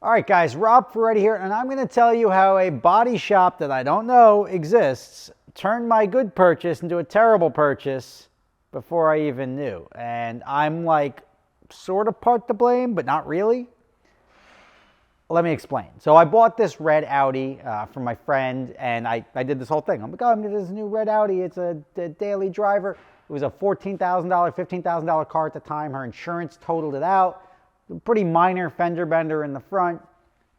All right, guys, Rob Ferretti here, and I'm going to tell you how a body shop that I don't know exists turned my good purchase into a terrible purchase before I even knew. And I'm like sort of part to blame, but not really. Let me explain. So I bought this red Audi from my friend, and I did this whole thing. I'm like, oh, I'm going to this new red Audi. It's a daily driver. It was a $14,000, $15,000 car at the time. Her insurance totaled it out. Pretty minor fender bender in the front.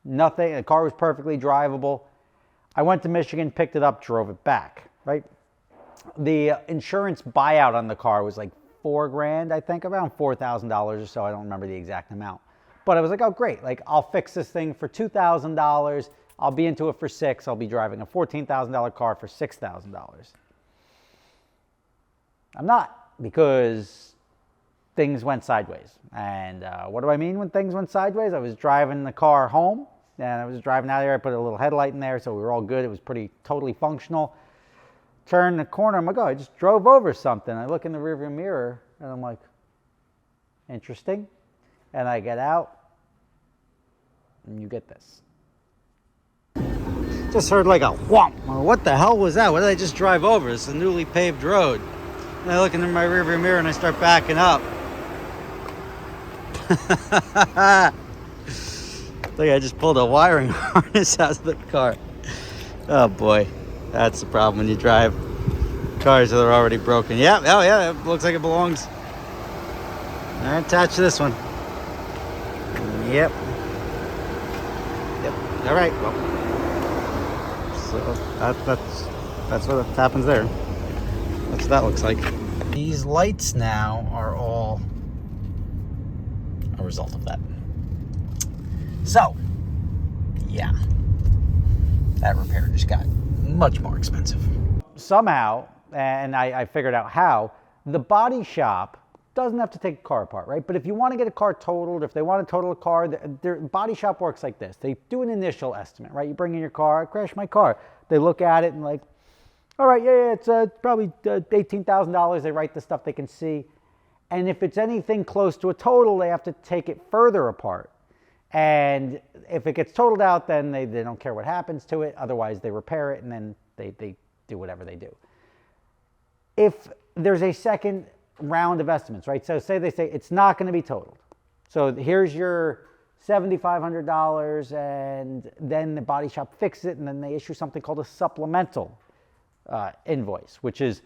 Nothing. The car was perfectly drivable. I went to Michigan, picked it up, drove it back, right? The insurance buyout on the car was like $4 grand, I think, around $4,000 or so. I don't remember the exact amount. But I was like, oh, great. Like, I'll fix this thing for $2,000. I'll be into it for $6,000. I'll be driving a $14,000 car for $6,000. I'm not, because things went sideways. And what do I mean when things went sideways? I was driving the car home, and I was driving out of there. I put a little headlight in there, so we were all good. It was totally functional. Turned the corner. I'm like, oh, I just drove over something. I look in the rearview mirror, and I'm like, interesting. And I get out, and you get this. Just heard like a whomp. What the hell was that? What did I just drive over? It's a newly paved road. And I look in my rearview mirror, and I start backing up. I think I just pulled a wiring harness out of the car. Oh boy, that's the problem when you drive cars that are already broken. Yeah, oh yeah, it looks like it belongs. I attached to this one. Yep. All right. Well, so that's what happens there. That's what that looks like. These lights now are all a result of that. So, yeah, that repair just got much more expensive. Somehow, and I figured out how, the body shop doesn't have to take a car apart, right? But if you want to get a car totaled, if they want to total a car, their body shop works like this. They do an initial estimate, right? You bring in your car, I crashed my car. They look at it and like, all right, yeah, it's probably $18,000. They write the stuff they can see. And if it's anything close to a total, they have to take it further apart. And if it gets totaled out, then they don't care what happens to it. Otherwise, they repair it, and then they do whatever they do. If there's a second round of estimates, right? So say they say it's not going to be totaled. So here's your $7,500, and then the body shop fixes it, and then they issue something called a supplemental invoice, which is,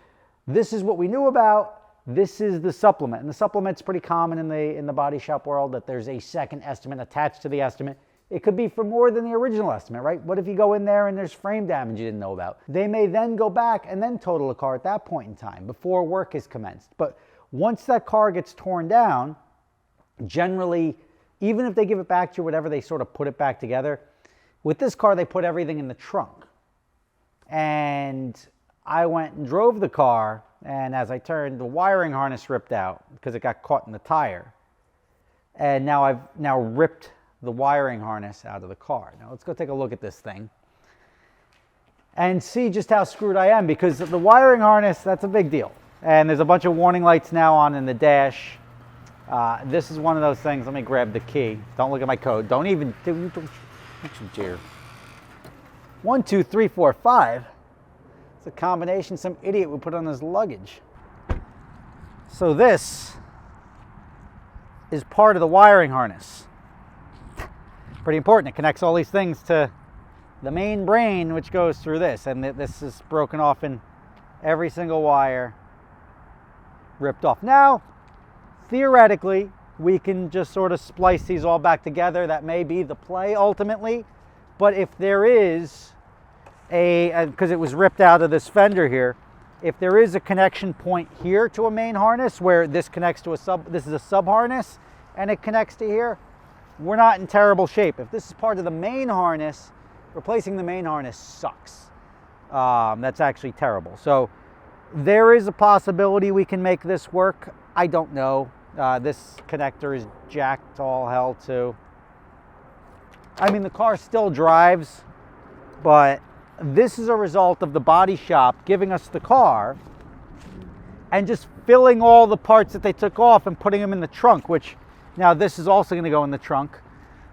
this is what we knew about. This is the supplement, and the supplement's pretty common in the body shop world, that there's a second estimate attached to the estimate. It could be for more than the original estimate, right? What if you go in there and there's frame damage you didn't know about? They may then go back and then total a car at that point in time before work is commenced. But once that car gets torn down, generally, even if they give it back to you, whatever, they sort of put it back together. With this car, they put everything in the trunk. And I went and drove the car, and as I turned, the wiring harness ripped out because it got caught in the tire. And now I've ripped the wiring harness out of the car. Now let's go take a look at this thing and see just how screwed I am, because the wiring harness, that's a big deal. And there's a bunch of warning lights now on in the dash. This is one of those things. Let me grab the key. Don't look at my code. Don't even do dear. 1, 2, 3, 4, 5. It's a combination some idiot would put on his luggage. So this is part of the wiring harness. Pretty important. It connects all these things to the main brain, which goes through this. And this is broken off in every single wire, ripped off. Now, theoretically, we can just sort of splice these all back together. That may be the play ultimately. But if there is because it was ripped out of this fender here, if there is a connection point here to a main harness where this connects to this is a sub harness, and it connects to here, we're not in terrible shape. If this is part of the main harness, replacing the main harness sucks. That's actually terrible. So there is a possibility we can make this work. I don't know. This connector is jacked to all hell too. I mean, the car still drives, but this is a result of the body shop giving us the car and just filling all the parts that they took off and putting them in the trunk, which now this is also going to go in the trunk.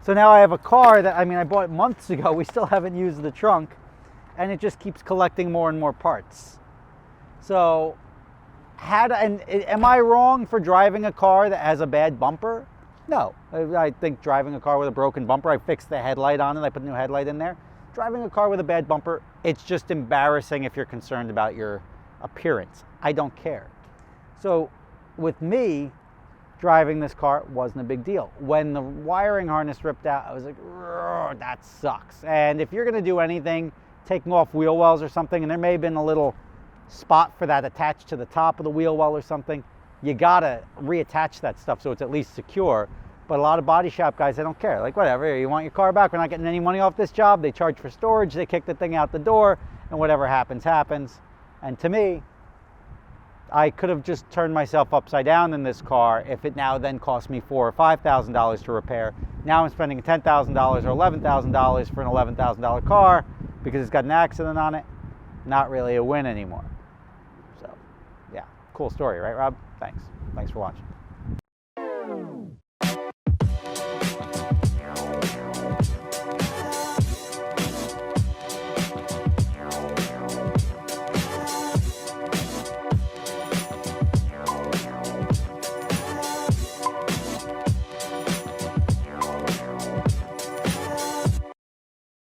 So now I have a car that, I mean, I bought it months ago. We still haven't used the trunk, and it just keeps collecting more and more parts. So, am I wrong for driving a car that has a bad bumper? No. I think driving a car with a broken bumper, I fixed the headlight on it, I put a new headlight in there. Driving a car with a bad bumper, it's just embarrassing if you're concerned about your appearance. I don't care. So, with me, driving this car wasn't a big deal. When the wiring harness ripped out, I was like, that sucks. And if you're gonna do anything, taking off wheel wells or something, and there may have been a little spot for that attached to the top of the wheel well or something, you gotta reattach that stuff so it's at least secure. But a lot of body shop guys, they don't care. Like, whatever, you want your car back, we're not getting any money off this job. They charge for storage, they kick the thing out the door, and whatever happens, happens. And to me, I could have just turned myself upside down in this car if it now then cost me $4,000 or $5,000 to repair. Now I'm spending $10,000 or $11,000 for an $11,000 car because it's got an accident on it. Not really a win anymore. So, yeah, cool story, right, Rob? Thanks for watching.